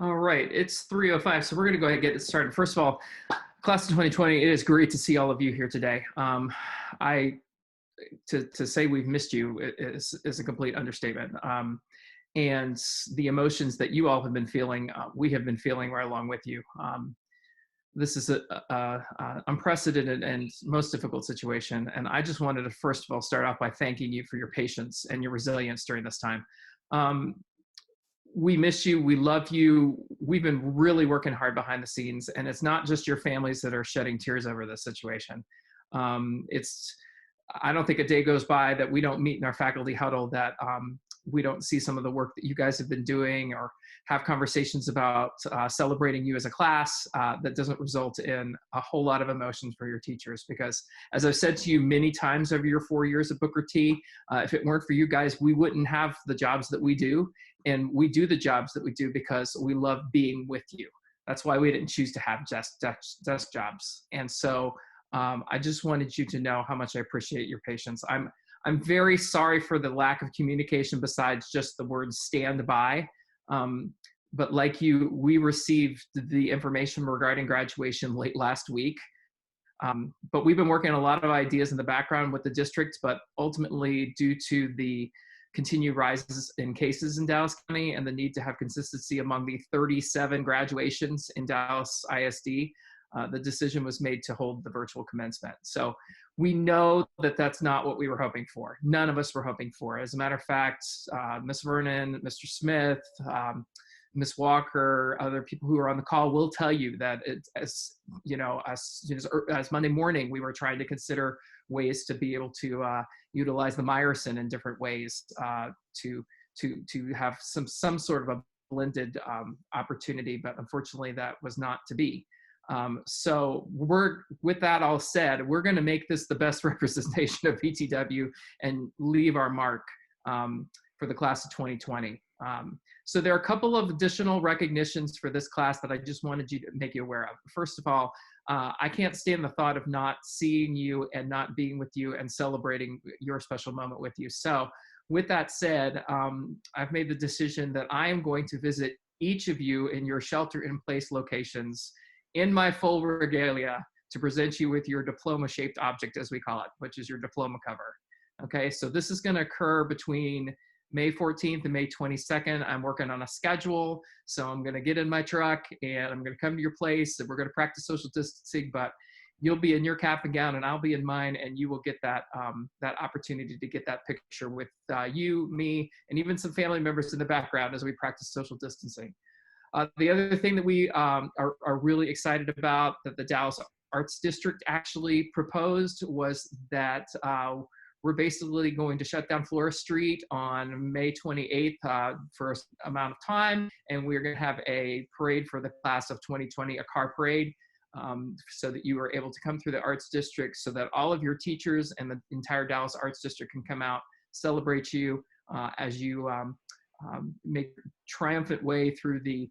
All right, it's 3:05, so we're going to go ahead and get it started. First of all, class of 2020, it is great to see all of you here today. I to say we've missed you is a complete understatement. And the emotions that you all have been feeling, we have been feeling right along with you. This is a unprecedented and most difficult situation, and I just wanted to first of all start off by thanking you for your patience and your resilience during this time. Um, we miss you. We love you. We've been really working hard behind the scenes, and it's not just your families that are shedding tears over this situation. It's I don't think a day goes by that we don't meet in our faculty huddle that we don't see some of the work that you guys have been doing or have conversations about celebrating you as a class that doesn't result in a whole lot of emotions for your teachers. Because as I've said to you many times over your 4 years at Booker T, if it weren't for you guys, we wouldn't have the jobs that we do. And we do the jobs that we do because we love being with you. That's why we didn't choose to have desk jobs. And so I just wanted you to know how much I appreciate your patience. I'm very sorry for the lack of communication besides just the word stand by. But like you, we received the information regarding graduation late last week. But we've been working on a lot of ideas in the background with the district, but ultimately due to the continued rises in cases in Dallas County and the need to have consistency among the 37 graduations in Dallas ISD, the decision was made to hold the virtual commencement. So we know that that's not what we were hoping for. None of us were hoping for. As a matter of fact, Ms. Vernon, Mr. Smith, Ms. Walker, other people who are on the call will tell you that as Monday morning, we were trying to consider ways to be able to utilize the Meyerson in different ways to have some sort of a blended opportunity, but unfortunately that was not to be. So with that all said, we're going to make this the best representation of BTW and leave our mark for the class of 2020. So there are a couple of additional recognitions for this class that I just wanted you to make you aware of. First of all, I can't stand the thought of not seeing you and not being with you and celebrating your special moment with you. So with that said, I've made the decision that I am going to visit each of you in your shelter-in-place locations in my full regalia to present you with your diploma-shaped object, as we call it, which is your diploma cover. Okay, so this is going to occur between May 14th and May 22nd. I'm working on a schedule, so I'm going to get in my truck and I'm going to come to your place and we're going to practice social distancing, but you'll be in your cap and gown and I'll be in mine, and you will get that that opportunity to get that picture with you, me, and even some family members in the background as we practice social distancing. The other thing that we are really excited about that the Dallas Arts District actually proposed was that we're basically going to shut down Flora Street on May 28th for an amount of time, and we're going to have a parade for the class of 2020, a car parade, so that you are able to come through the Arts District so that all of your teachers and the entire Dallas Arts District can come out, celebrate you as you make triumphant way through the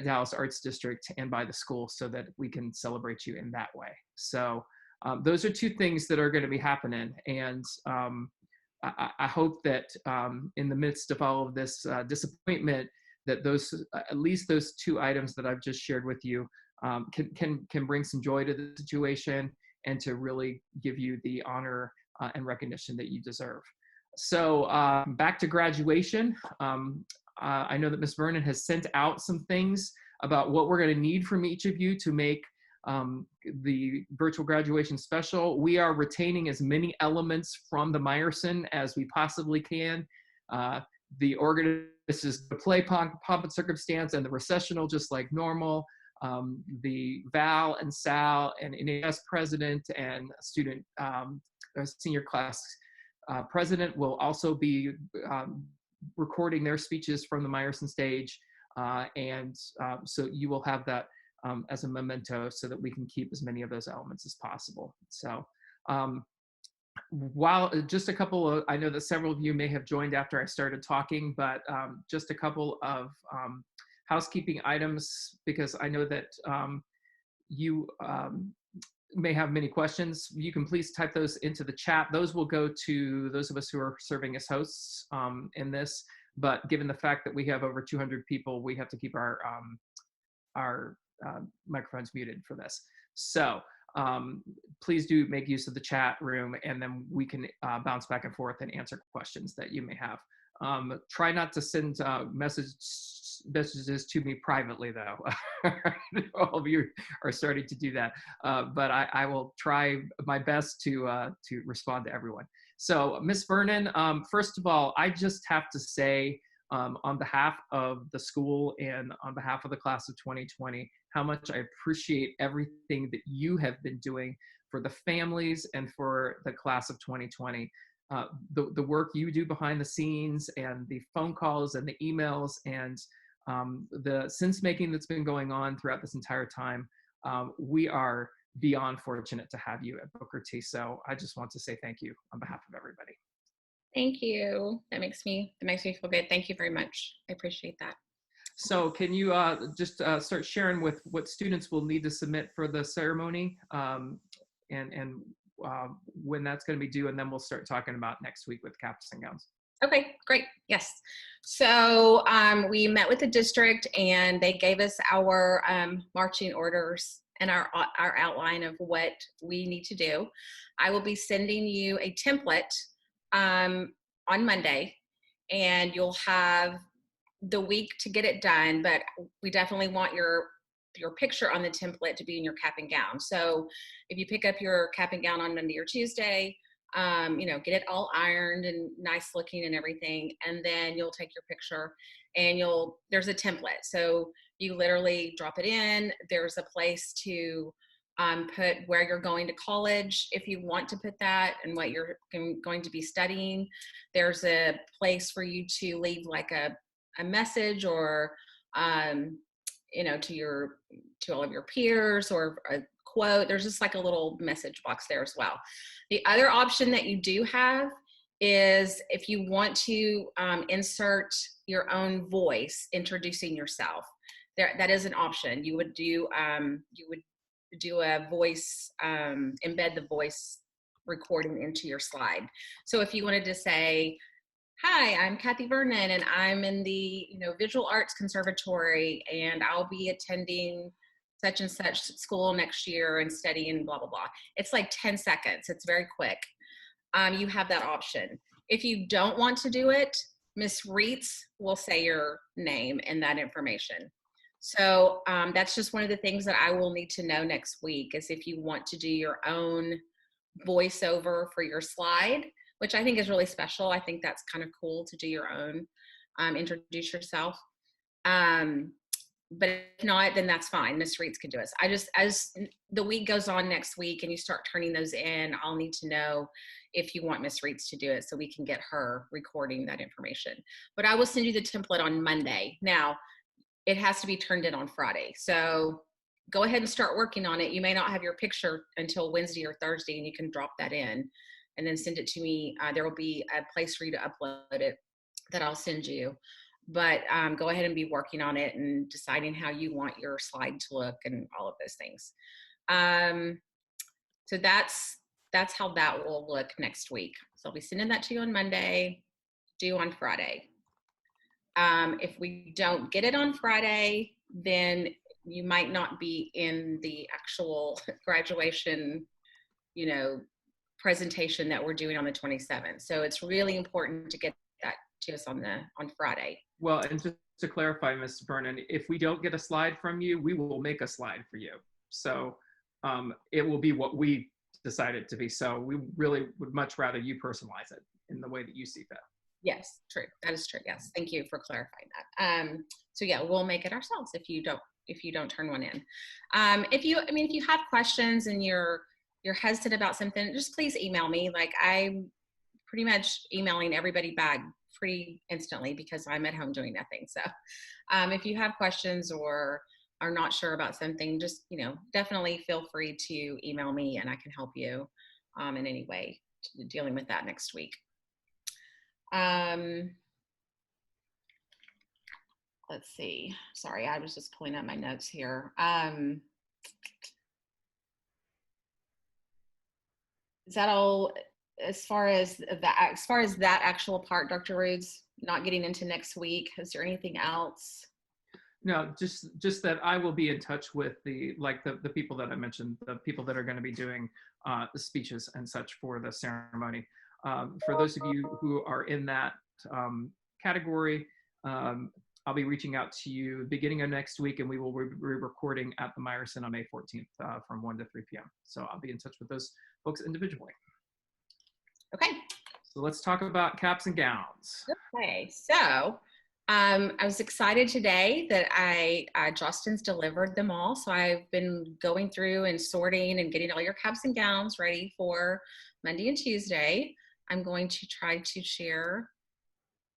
Dallas Arts District and by the school so that we can celebrate you in that way. So those are two things that are going to be happening. And I hope that in the midst of all of this disappointment, that at least those two items that I've just shared with you can bring some joy to the situation and to really give you the honor and recognition that you deserve. So back to graduation. I know that Ms. Vernon has sent out some things about what we're going to need from each of you to make the virtual graduation special. We are retaining as many elements from the Meyerson as we possibly can. The organist is the play pomp and circumstance and the recessional just like normal. The Val and Sal and NAS president and student senior class president will also be recording their speeches from the Meyerson stage. So you will have that as a memento so that we can keep as many of those elements as possible. So while just a couple of, I know that several of you may have joined after I started talking, but just a couple of housekeeping items, because I know that you may have many questions. You can please type those into the chat. Those will go to those of us who are serving as hosts in this. but given the fact that we have over 200 people, we have to keep our microphones muted for this. So please do make use of the chat room, and then we can bounce back and forth and answer questions that you may have. Try not to send messages to me privately, though. All of you are starting to do that, but I will try my best to respond to everyone. So, Ms. Vernon, first of all, I just have to say, on behalf of the school and on behalf of the class of 2020, how much I appreciate everything that you have been doing for the families and for the class of 2020. The work you do behind the scenes, and the phone calls and the emails, and the sense making that's been going on throughout this entire time. We are beyond fortunate to have you at Booker T. So I just want to say thank you on behalf of everybody. Thank you. That makes me feel good. Thank you very much. I appreciate that. So can you just start sharing with what students will need to submit for the ceremony, and when that's going to be due, and then we'll start talking about next week with caps and gowns. Okay, great. Yes. So we met with the district, and they gave us our marching orders and our outline of what we need to do. I will be sending you a template on Monday, and you'll have the week to get it done, but we definitely want your picture on the template to be in your cap and gown. So if you pick up your cap and gown on Monday or Tuesday, get it all ironed and nice looking and everything, and then you'll take your picture, and there's a template. So you literally drop it in. There's a place to put where you're going to college if you want to put that, and what you're going to be studying. There's a place for you to leave like a message, or to all of your peers, or a quote. There's just like a little message box there as well. The other option that you do have is if you want to insert your own voice introducing yourself. That is an option. You would do a voice, embed the voice recording into your slide. So if you wanted to say, "Hi, I'm Kathy Vernon, and I'm in the Visual Arts Conservatory, and I'll be attending such and such school next year and studying blah, blah, blah." It's like 10 seconds. It's very quick. You have that option. If you don't want to do it, Miss Reitz will say your name and that information. So that's just one of the things that I will need to know next week, is if you want to do your own voiceover for your slide, which I think is really special. I think that's kind of cool to do your own, introduce yourself. But if not, then that's fine. Miss Reitz can do it. As the week goes on next week and you start turning those in, I'll need to know if you want Miss Reitz to do it, so we can get her recording that information. But I will send you the template on Monday. Now, it has to be turned in on Friday. So go ahead and start working on it. You may not have your picture until Wednesday or Thursday, and you can drop that in and then send it to me. There will be a place for you to upload it that I'll send you. But go ahead and be working on it and deciding how you want your slide to look and all of those things. So that's how that will look next week. So I'll be sending that to you on Monday, due on Friday. If we don't get it on Friday, then you might not be in the actual graduation, presentation that we're doing on the 27th. So it's really important to get that to us on Friday. Well, and just to clarify, Ms. Vernon, if we don't get a slide from you, we will make a slide for you. So it will be what we decided to be. So we really would much rather you personalize it in the way that you see fit. Yes, true. That is true. Yes. Thank you for clarifying that. So yeah, we'll make it ourselves if you don't turn one in. If you have questions and you're hesitant about something, just please email me. Like, I'm pretty much emailing everybody back pretty instantly because I'm at home doing nothing. So if you have questions or are not sure about something, just, definitely feel free to email me and I can help you in any way dealing with that next week. Let's see. Sorry, I was just pulling up my notes here. Is that all as far as that actual part, Dr. Rhodes, not getting into next week, is there anything else? No, just that I will be in touch with the people that I mentioned, the people that are going to be doing the speeches and such for the ceremony. For those of you who are in that category, I'll be reaching out to you beginning of next week, and we will be recording at the Meyerson on May 14th from 1 to 3 p.m. So I'll be in touch with those folks individually. Okay. So let's talk about caps and gowns. Okay, so I was excited today that Justin's delivered them all. So I've been going through and sorting and getting all your caps and gowns ready for Monday and Tuesday. I'm going to try to share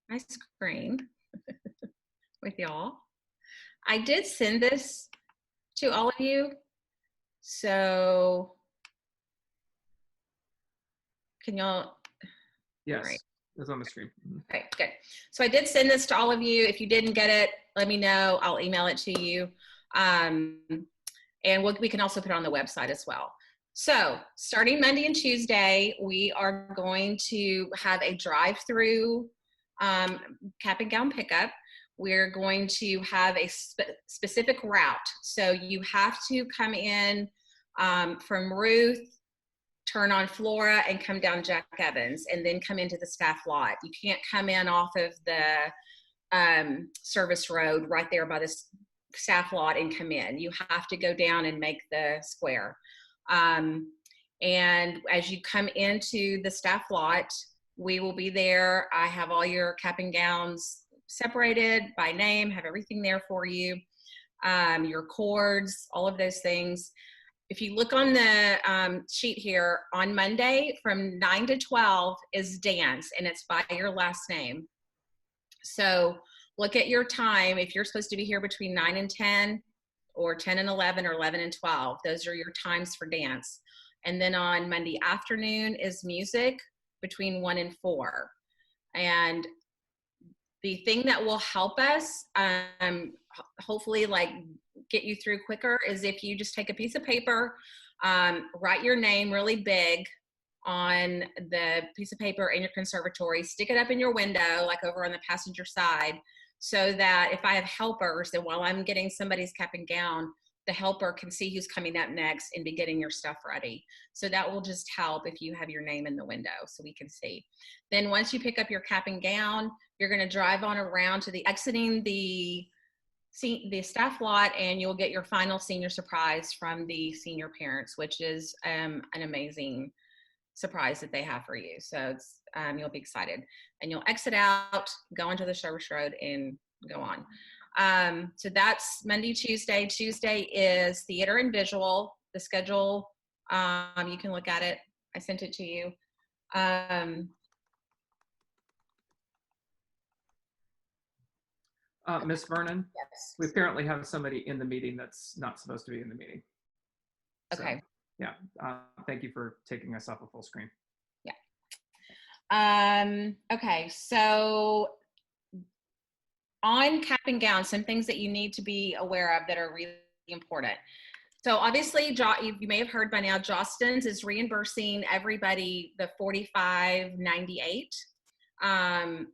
my screen with y'all. I did send this to all of you. So can y'all? Yes, right. It's on the screen. Okay, good. So I did send this to all of you. If you didn't get it, let me know. I'll email it to you. And we can also put it on the website as well. So starting Monday and Tuesday, we are going to have a drive-through cap and gown pickup. We're going to have a specific route. So you have to come in from Ruth, turn on Flora, and come down Jack Evans, and then come into the staff lot. You can't come in off of the service road right there by the staff lot and come in. You have to go down and make the square. And as you come into the staff lot, we will be there. I have all your cap and gowns separated by name, have everything there for you. Your cords, all of those things. If you look on the sheet here, on Monday from 9 to 12 is dance, and it's by your last name. So look at your time. If you're supposed to be here between 9 and 10, or 10 and 11, or 11 and 12, those are your times for dance. And then on Monday afternoon is music between 1 and 4. And the thing that will help us, hopefully like get you through quicker, is if you just take a piece of paper, write your name really big on the piece of paper in your conservatory, stick it up in your window, like over on the passenger side, so that if I have helpers, then while I'm getting somebody's cap and gown, the helper can see who's coming up next and be getting your stuff ready. So that will just help if you have your name in the window so we can see. Then once you pick up your cap and gown, you're going to drive on around to the exiting the staff lot, and you'll get your final senior surprise from the senior parents, which is an amazing surprise that they have for you. So it's, you'll be excited, and you'll exit out, go into the service road, and go on. So that's Monday, Tuesday. Tuesday is theater and visual. The schedule, you can look at it. I sent it to you. Ms. Vernon, Yes. we apparently have somebody in the meeting that's not supposed to be in the meeting. So, okay. Yeah. Thank you for taking us off a full screen. Yeah. Okay. So on cap and gown, some things that you need to be aware of that are really important. So obviously, you may have heard by now, Jostens is reimbursing everybody the $45.98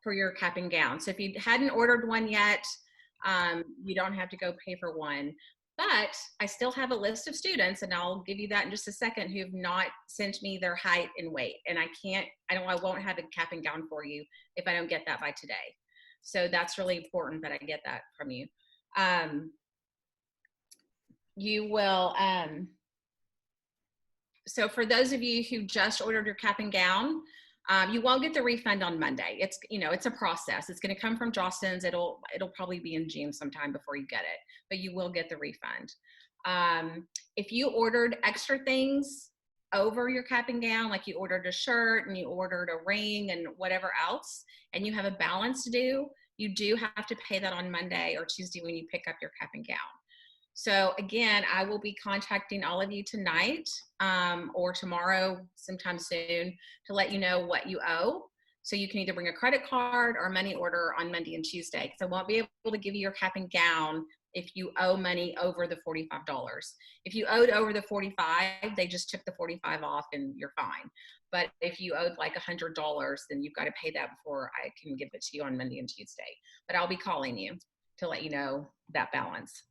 for your cap and gown. So if you hadn't ordered one yet, you don't have to go pay for one. But I still have a list of students, and I'll give you that in just a second, who have not sent me their height and weight. And I won't have a cap and gown for you if I don't get that by today. So that's really important that I get that from you. You will, so for those of you who just ordered your cap and gown, you won't get the refund on Monday. It's, it's a process. It's going to come from Jostens. It'll probably be in June sometime before you get it, but you will get the refund. If you ordered extra things over your cap and gown, like you ordered a shirt and you ordered a ring and whatever else, and you have a balance due, you do have to pay that on Monday or Tuesday when you pick up your cap and gown. So again, I will be contacting all of you tonight or tomorrow sometime soon to let you know what you owe. So you can either bring a credit card or a money order on Monday and Tuesday, because I won't be able to give you your cap and gown if you owe money over the $45. If you owed over the 45, they just took the 45 off and you're fine. But if you owed like $100, then you've got to pay that before I can give it to you on Monday and Tuesday. But I'll be calling you to let you know that balance.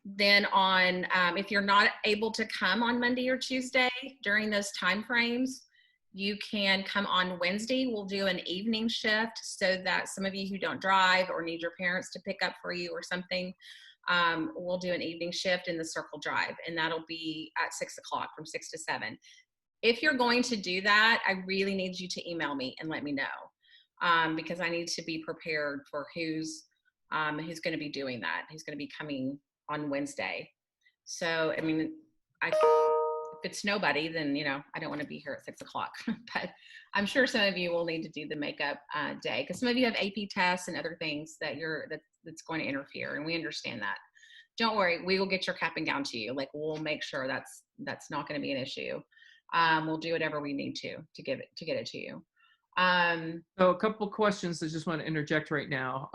Then on, if you're not able to come on Monday or Tuesday during those time frames, you can come on Wednesday. We'll do an evening shift so that some of you who don't drive or need your parents to pick up for you or something, we'll do an evening shift in the Circle Drive, and that'll be at 6 o'clock from 6 to 7. If you're going to do that, I really need you to email me and let me know, because I need to be prepared for who's going to be doing that, who's going to be coming on Wednesday. So, I mean, if it's nobody, then, you know, I don't want to be here at 6 o'clock, but I'm sure some of you will need to do the makeup day, because some of you have AP tests and other things that that's going to interfere, and we understand that. Don't worry, we will get your cap and gown to you. Like, we'll make sure that's not going to be an issue. We'll do whatever we need to get it to you. So a couple questions I just want to interject right now.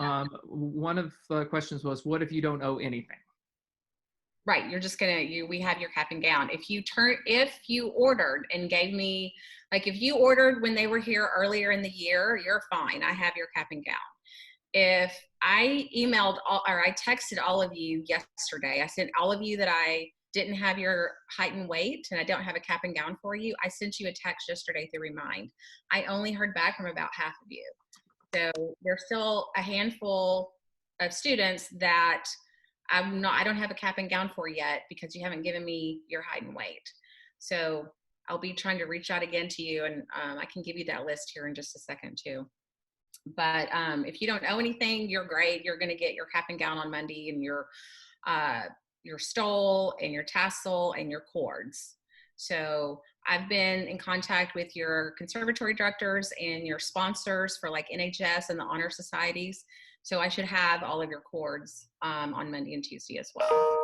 One of the questions was, what if you don't owe anything? Right, you're just we have your cap and gown. If you ordered and gave me, like if you ordered when they were here earlier in the year, you're fine. I have your cap and gown. If I I texted all of you yesterday, I sent all of you that I didn't have your height and weight and I don't have a cap and gown for you, I sent you a text yesterday to remind. I only heard back from about half of you. So there's still a handful of students that I don't have a cap and gown for yet because you haven't given me your height and weight. So I'll be trying to reach out again to you, and I can give you that list here in just a second too. But if you don't owe anything, you're great. You're going to get your cap and gown on Monday, and your stole and your tassel and your cords. So I've been in contact with your conservatory directors and your sponsors for like NHS and the honor societies. So I should have all of your cords on Monday and Tuesday as well.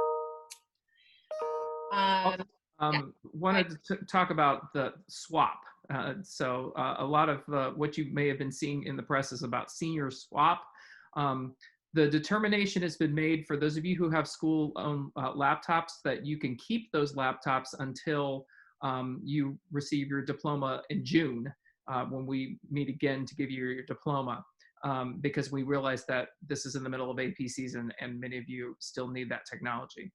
Wanted to talk about the swap. So a lot of what you may have been seeing in the press is about senior swap. The determination has been made for those of you who have school-owned laptops that you can keep those laptops until you receive your diploma in June when we meet again to give you your diploma. Because we realize that this is in the middle of AP season and many of you still need that technology.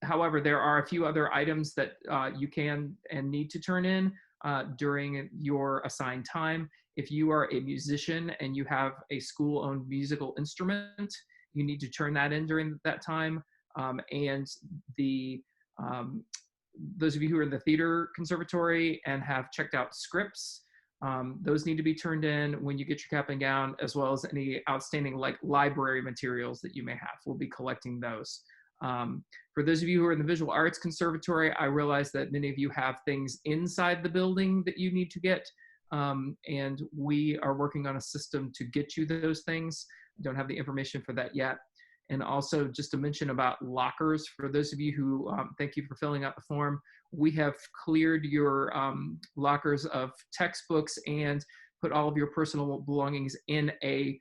However, there are a few other items that you can and need to turn in during your assigned time. If you are a musician and you have a school-owned musical instrument, you need to turn that in during that time. And those of you who are in the theater conservatory and have checked out scripts, those need to be turned in when you get your cap and gown, as well as any outstanding like library materials that you may have. We'll be collecting those. For those of you who are in the visual arts conservatory, I realize that many of you have things inside the building that you need to get, and we are working on a system to get you those things. I don't have the information for that yet. And also just to mention about lockers, for those of you who, thank you for filling out the form, we have cleared your lockers of textbooks and put all of your personal belongings in a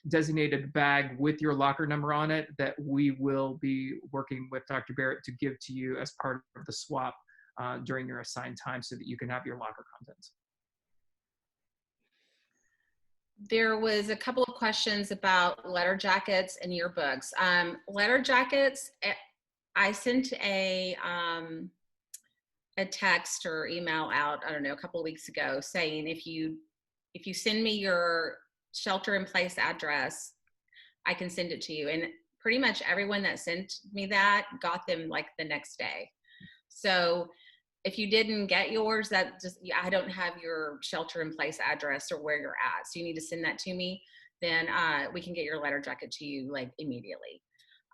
designated bag with your locker number on it that we will be working with Dr. Barrett to give to you as part of the swap during your assigned time so that you can have your locker contents. There was a couple of questions about letter jackets and yearbooks. Letter jackets, I sent a text or email out, I don't know, a couple of weeks ago saying if you send me your shelter in place address, I can send it to you. And pretty much everyone that sent me that got them like the next day. So if you didn't get yours, I don't have your shelter in place address or where you're at. So you need to send that to me. Then we can get your letter jacket to you like immediately.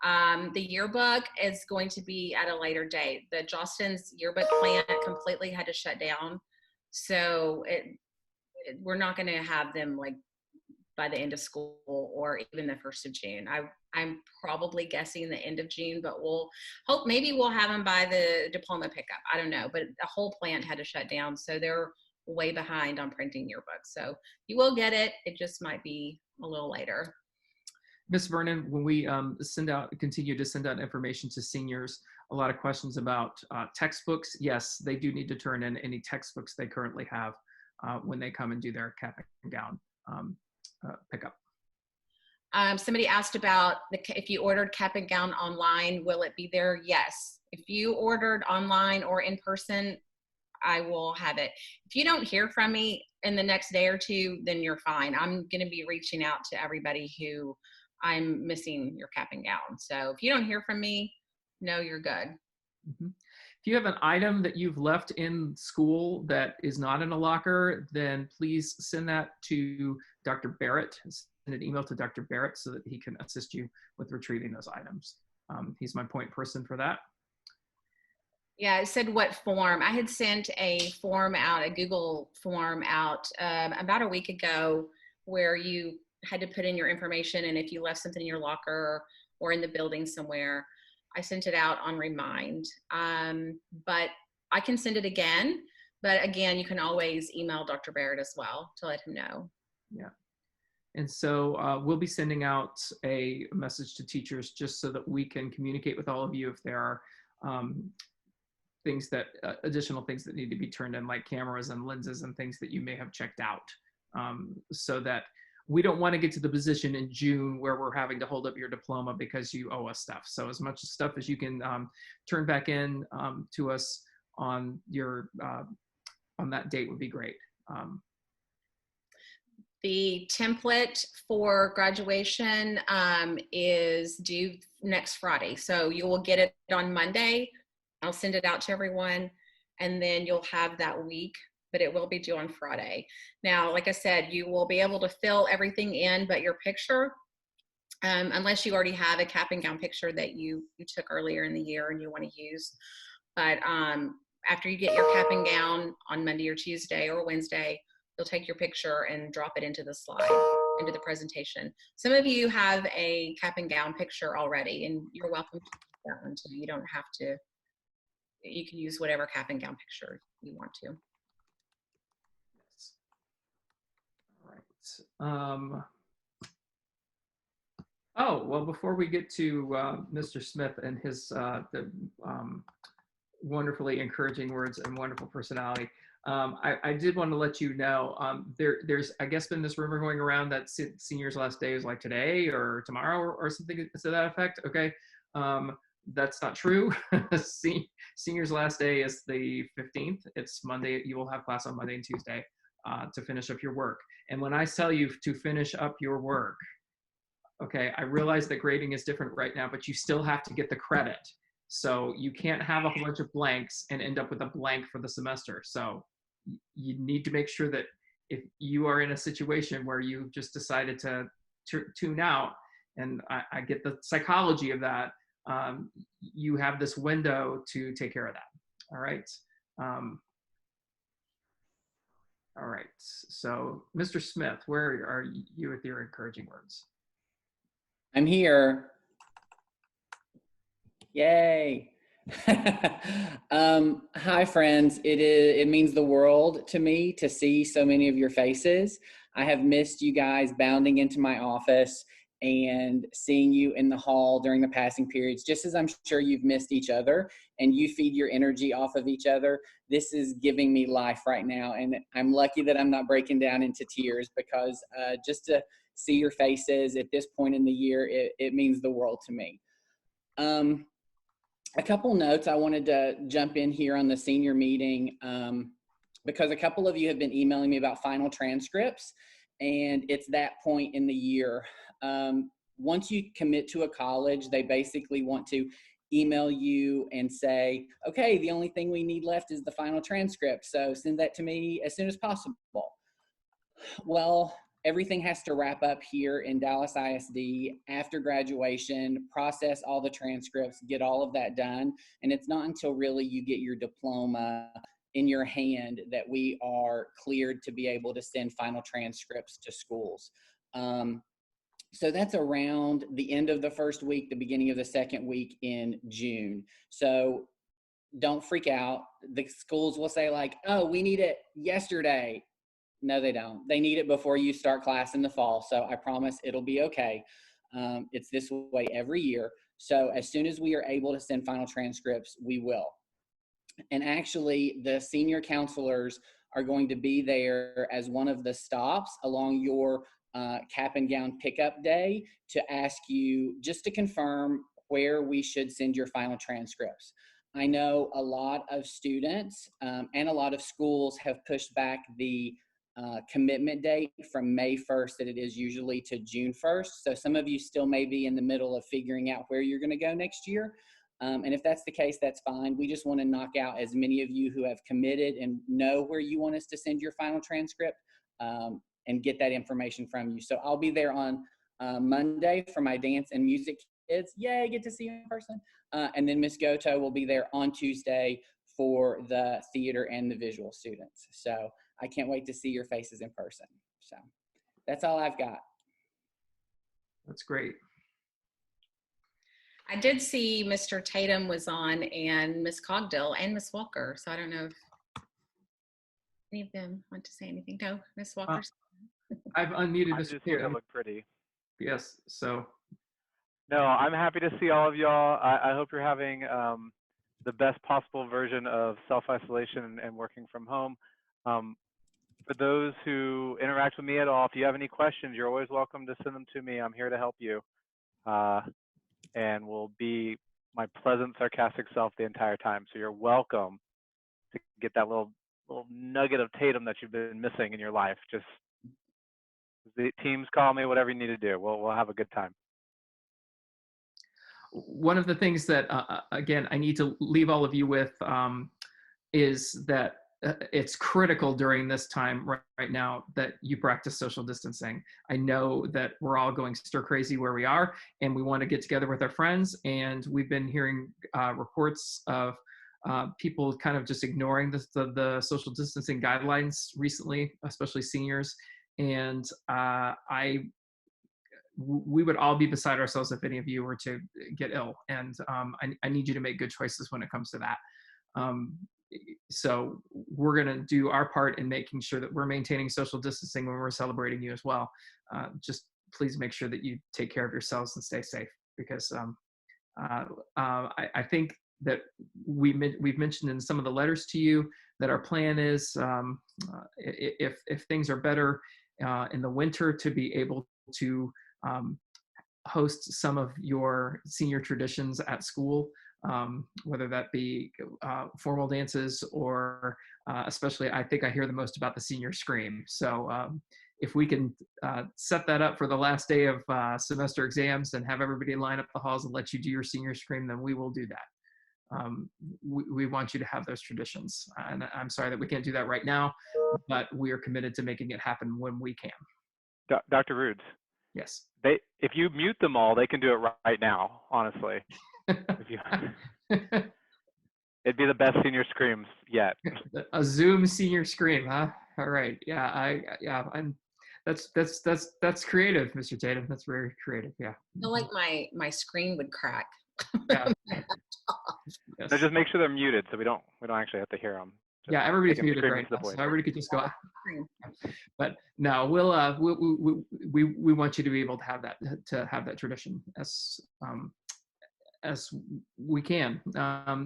The yearbook is going to be at a later date. The Jostens yearbook plant completely had to shut down. So we're not going to have them like by the end of school or even the 1st of June. I'm probably guessing the end of June, but we'll hope maybe we'll have them by the diploma pickup. I don't know, but the whole plant had to shut down, so they're way behind on printing yearbooks. So you will get it. It just might be a little later. Ms. Vernon, when we continue to send out information to seniors, a lot of questions about textbooks. Yes, they do need to turn in any textbooks they currently have when they come and do their cap and gown pickup. Somebody asked about if you ordered cap and gown online, will it be there? Yes. If you ordered online or in person, I will have it. If you don't hear from me in the next day or two, then you're fine. I'm going to be reaching out to everybody who I'm missing your cap and gown. So if you don't hear from me, no, you're good. Mm-hmm. If you have an item that you've left in school that is not in a locker, then please send that to Dr. Barrett. Send an email to Dr. Barrett so that he can assist you with retrieving those items. He's my point person for that. Yeah, it said what form. I had sent a form out, a Google form out about a week ago where you had to put in your information, and if you left something in your locker or in the building somewhere, I sent it out on Remind. But I can send it again. But again, you can always email Dr. Barrett as well to let him know. Yeah. And so we'll be sending out a message to teachers just so that we can communicate with all of you if there are additional things that need to be turned in, like cameras and lenses and things that you may have checked out, so that we don't want to get to the position in June where we're having to hold up your diploma because you owe us stuff. So as much stuff as you can turn back in to us on your on that date would be great. The template for graduation is due next Friday. So you will get it on Monday. I'll send it out to everyone, and then you'll have that week, but it will be due on Friday. Now, like I said, you will be able to fill everything in but your picture, unless you already have a cap and gown picture that you took earlier in the year and you want to use. But after you get your cap and gown on Monday or Tuesday or Wednesday, you'll take your picture and drop it into the slide, into the presentation. Some of you have a cap and gown picture already, and you're welcome to use that one too. You don't have to. You can use whatever cap and gown picture you want to. Yes. All right. Oh, well, before we get to Mr. Smith and his wonderfully encouraging words and wonderful personality, I did want to let you know there's, I guess, been this rumor going around that seniors' last day is like today or tomorrow or something to that effect. Okay. That's not true. Seniors' last day is the 15th. It's Monday. You will have class on Monday and Tuesday to finish up your work. And when I tell you to finish up your work, okay, I realize that grading is different right now, but you still have to get the credit. So you can't have a whole bunch of blanks and end up with a blank for the semester. So you need to make sure that if you are in a situation where you just decided to tune out, and I get the psychology of that, you have this window to take care of that. All right. All right. So, Mr. Smith, where are you with your encouraging words? I'm here. Yay. Hi, friends. It means the world to me to see so many of your faces. I have missed you guys bounding into my office and seeing you in the hall during the passing periods, just as I'm sure you've missed each other and you feed your energy off of each other. This is giving me life right now. And I'm lucky that I'm not breaking down into tears, because just to see your faces at this point in the year, it means the world to me. A couple notes. I wanted to jump in here on the senior meeting because a couple of you have been emailing me about final transcripts, and it's that point in the year. Once you commit to a college, they basically want to email you and say, okay, the only thing we need left is the final transcript, so send that to me as soon as possible. Well, everything has to wrap up here in Dallas ISD after graduation, process all the transcripts, get all of that done. And it's not until really you get your diploma in your hand that we are cleared to be able to send final transcripts to schools. So that's around the end of the first week, the beginning of the second week in June. So don't freak out. The schools will say like, oh, we need it yesterday. No, they don't. They need it before you start class in the fall. So I promise it'll be okay. It's this way every year. So as soon as we are able to send final transcripts, we will. And actually, the senior counselors are going to be there as one of the stops along your cap and gown pickup day to ask you just to confirm where we should send your final transcripts. I know a lot of students and a lot of schools have pushed back the commitment date from May 1st that it is usually to June 1st. So some of you still may be in the middle of figuring out where you're going to go next year. And if that's the case, that's fine. We just want to knock out as many of you who have committed and know where you want us to send your final transcript and get that information from you. So I'll be there on Monday for my dance and music kids. Yay, get to see you in person. And then Miss Goto will be there on Tuesday for the theater and the visual students. So I can't wait to see your faces in person. So that's all I've got. That's great. I did see Mr. Tatum was on and Miss Cogdill and Miss Walker. So I don't know if any of them want to say anything. No, Miss Walker. I've unmuted I Mr. just think I Tatum. look pretty. Yes, so. No, I'm happy to see all of y'all. I hope you're having the best possible version of self-isolation and working from home. For those who interact with me at all, if you have any questions, you're always welcome to send them to me. I'm here to help you. And will be my pleasant, sarcastic self the entire time. So you're welcome to get that little nugget of Tatum that you've been missing in your life. Just the teams call me, whatever you need to do. We'll have a good time. One of the things that, again, I need to leave all of you with is that it's critical during this time right now that you practice social distancing. I know that we're all going stir crazy where we are, and we want to get together with our friends. And we've been hearing reports of people kind of just ignoring the social distancing guidelines recently, especially seniors. And we would all be beside ourselves if any of you were to get ill. And I need you to make good choices when it comes to that. So we're going to do our part in making sure that we're maintaining social distancing when we're celebrating you as well. Just please make sure that you take care of yourselves and stay safe, because I think that we've mentioned in some of the letters to you that our plan is if things are better in the winter, to be able to host some of your senior traditions at school. Whether that be formal dances or especially, I think I hear the most about the senior scream. So if we can set that up for the last day of semester exams and have everybody line up the halls and let you do your senior scream, then we will do that. We want you to have those traditions. And I'm sorry that we can't do that right now, but we are committed to making it happen when we can. Dr. Rudes. Yes. If you mute them all, they can do it right now, honestly. It'd be the best senior screams yet. A Zoom senior scream, huh? All right. Yeah, that's creative, Mr. Tatum. That's very creative. Yeah. I feel like my screen would crack. Yeah. Yes. So just make sure they're muted so we don't actually have to hear them. Yeah, everybody's muted right now, so everybody could just go. But no, we want you to be able to have that tradition as we can.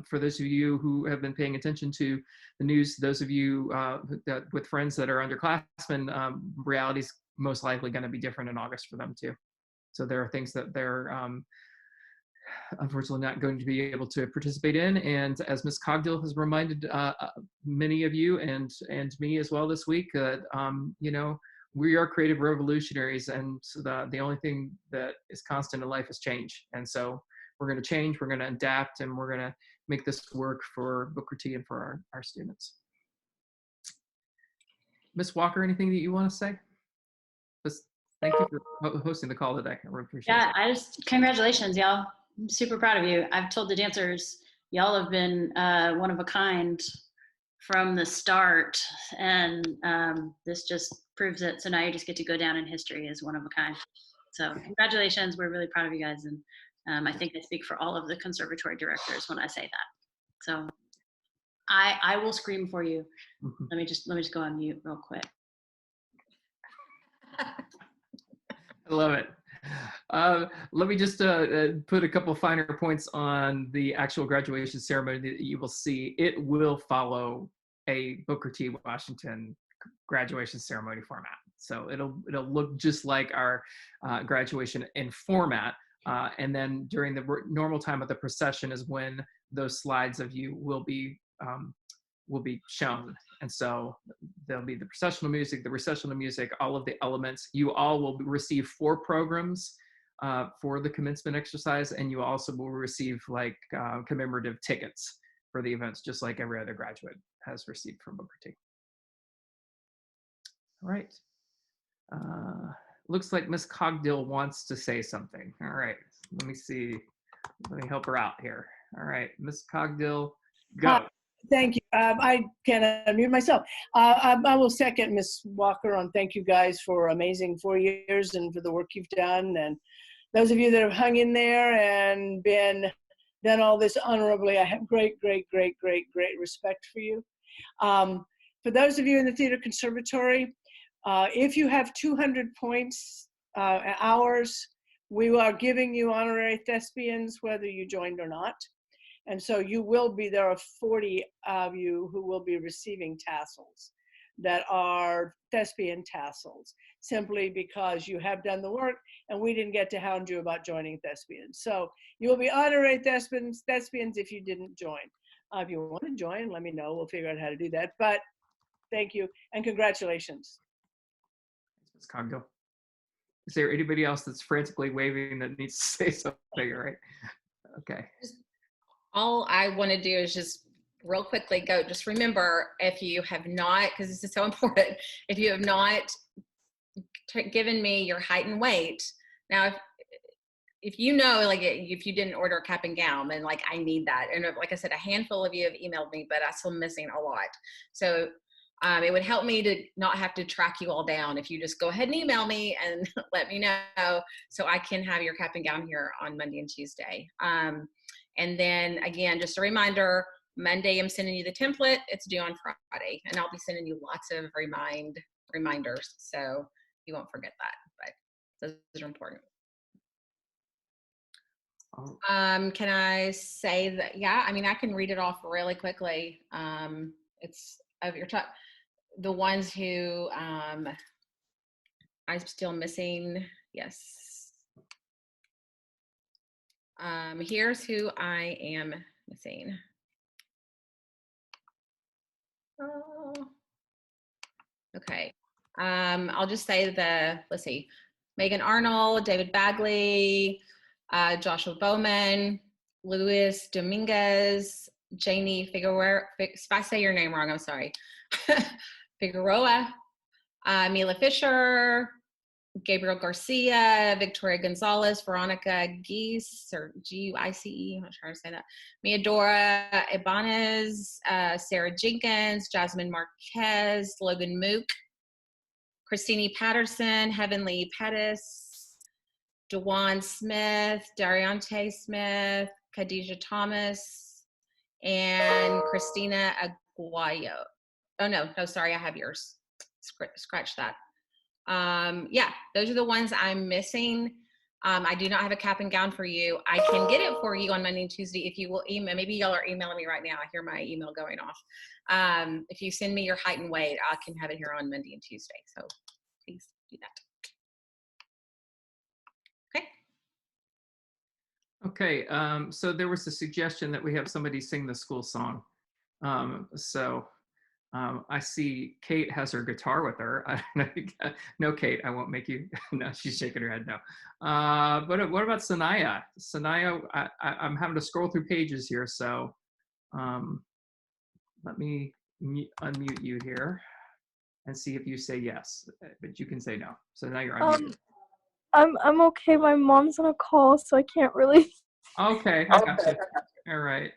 For those of you who have been paying attention to the news, those of you with friends that are underclassmen, reality's most likely going to be different in August for them too. So there are things that they're unfortunately not going to be able to participate in. And as Ms. Cogdill has reminded many of you and me as well this week, we are creative revolutionaries, and so the only thing that is constant in life is change. And so we're going to change, we're going to adapt, and we're going to make this work for Booker T and for our students. Ms. Walker, anything that you want to say? Thank you for hosting the call today. I really appreciate it. Congratulations, y'all. I'm super proud of you. I've told the dancers, y'all have been one of a kind from the start, and this just proves it. So now you just get to go down in history as one of a kind. So congratulations. We're really proud of you guys. And I think I speak for all of the conservatory directors when I say that. So I will scream for you. Mhm. Let me just go on mute real quick. I love it. Let me just put a couple finer points on the actual graduation ceremony that you will see. It will follow a Booker T. Washington graduation ceremony format. So it'll look just like our graduation in format. And then during the normal time of the procession is when those slides of you will be shown. And so there'll be the processional music, the recessional music, all of the elements. You all will receive 4 programs for the commencement exercise, and you also will receive like commemorative tickets for the events, just like every other graduate has received from Booker T. All right. Looks like Miss Cogdill wants to say something. All right, let me see. Let me help her out here. All right, Miss Cogdill, go. Thank you. I can unmute myself. I will second Ms. Walker on thank you guys for amazing 4 years and for the work you've done. And those of you that have hung in there and done all this honorably, I have great respect for you. For those of you in the Theater Conservatory, if you have 200 points, hours, we are giving you honorary thespians, whether you joined or not. And so there are 40 of you who will be receiving tassels that are thespian tassels, simply because you have done the work and we didn't get to hound you about joining thespians. So you will be honorary thespians if you didn't join. If you want to join, let me know. We'll figure out how to do that. But thank you and congratulations. Ms. Cogdill. Is there anybody else that's frantically waving that needs to say something? All right. Okay. All I want to do is just real quickly just remember, if you have not, because this is so important, if you have not given me your height and weight, now if you know, like if you didn't order a cap and gown, then like I need that. And like I said, a handful of you have emailed me, but I'm still missing a lot. So it would help me to not have to track you all down if you just go ahead and email me and let me know, so I can have your cap and gown here on Monday and Tuesday. And then again, just a reminder, Monday I'm sending you the template. It's due on Friday, and I'll be sending you lots of reminders, so you won't forget that. But those are important. Can I say that? Yeah, I mean, I can read it off really quickly. It's of your top, the ones who I'm still missing. Yes. Here's who I am missing. Oh. Okay. I'll just say let's see, Megan Arnold, David Bagley, Joshua Bowman, Luis Dominguez, Janie Figueroa. If I say your name wrong, I'm sorry. Figueroa, Mila Fisher, Gabriel Garcia, Victoria Gonzalez, Veronica Giese, or G-U-I-C-E, I'm not sure how to say that. Meadora Ibanez, Sarah Jenkins, Jasmine Marquez, Logan Mook, Christine Patterson, Heavenly Pettis, DeJuan Smith, Dariante Smith, Khadijah Thomas, and Christina Aguayo. Oh, no, sorry, I have yours. Scratch that. Yeah, those are the ones I'm missing. I do not have a cap and gown for you. I can get it for you on Monday and Tuesday if you will email. Maybe y'all are emailing me right now. I hear my email going off. If you send me your height and weight, I can have it here on Monday and Tuesday. So please do that. Okay. Okay. So there was a suggestion that we have somebody sing the school song. I see Kate has her guitar with her. No, Kate, I won't make you. No, she's shaking her head no. But what about Sanaya? Sanaya, I'm having to scroll through pages here, so let me unmute you here and see if you say yes, but you can say no. So now you're unmuted. I'm okay. My mom's on a call, so I can't really. Okay, I gotcha. All right.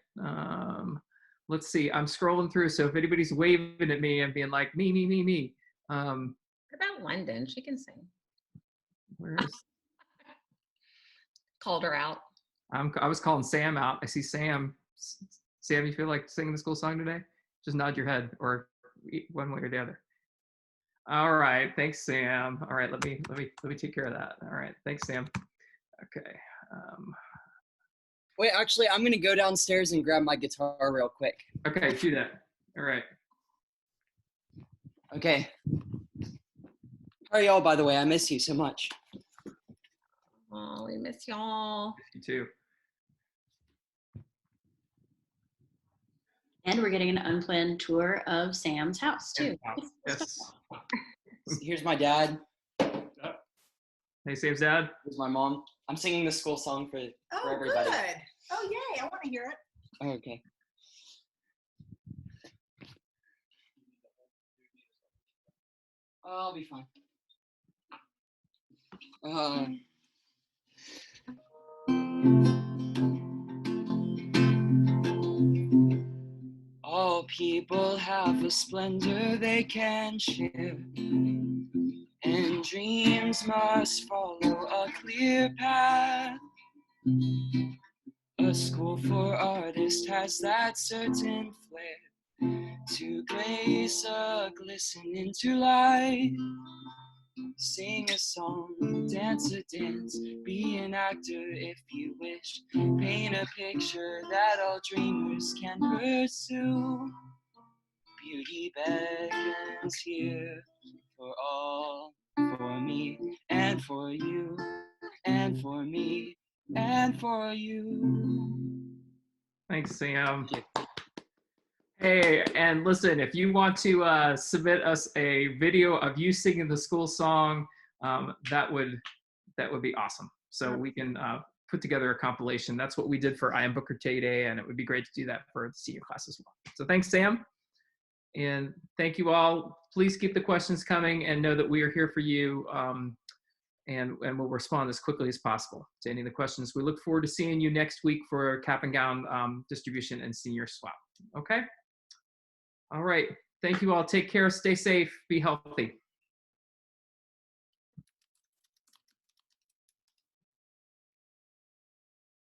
Let's see. I'm scrolling through, so if anybody's waving at me and being like me, What about London? She can sing. Where's Called her out. I was calling Sam out. I see Sam. Sam, you feel like singing the school song today? Just nod your head, or one way or the other. All right, thanks, Sam. All right, let me take care of that. All right, thanks, Sam. Okay. Wait, actually, I'm gonna go downstairs and grab my guitar real quick. Okay, do that. All right. Okay. How are y'all, by the way? I miss you so much. Oh, we miss y'all. You too. And we're getting an unplanned tour of Sam's house too. Yes. Here's my dad. Hey, Sam's dad. Here's my mom. I'm singing the school song for everybody. Good. Oh, yay. I want to hear it. Oh, okay. I'll be fine. All people have a splendor they can share, and dreams must follow a clear path. A school for artists has that certain flair to glaze a glisten into light. Sing a song, dance a dance, be an actor if you wish. Paint a picture that all dreamers can pursue. Beauty beckons here for all, for me and for you, and for me and for you. Thanks, Sam. Hey, and listen, if you want to submit us a video of you singing the school song, that would be awesome. So we can put together a compilation. That's what we did for I Am Booker T Day, and it would be great to do that for the senior class as well. So thanks, Sam. And thank you all. Please keep the questions coming and know that we are here for you, and we'll respond as quickly as possible to any of the questions. We look forward to seeing you next week for cap and gown distribution and senior swap. Okay? All right. Thank you all. Take care. Stay safe. Be healthy.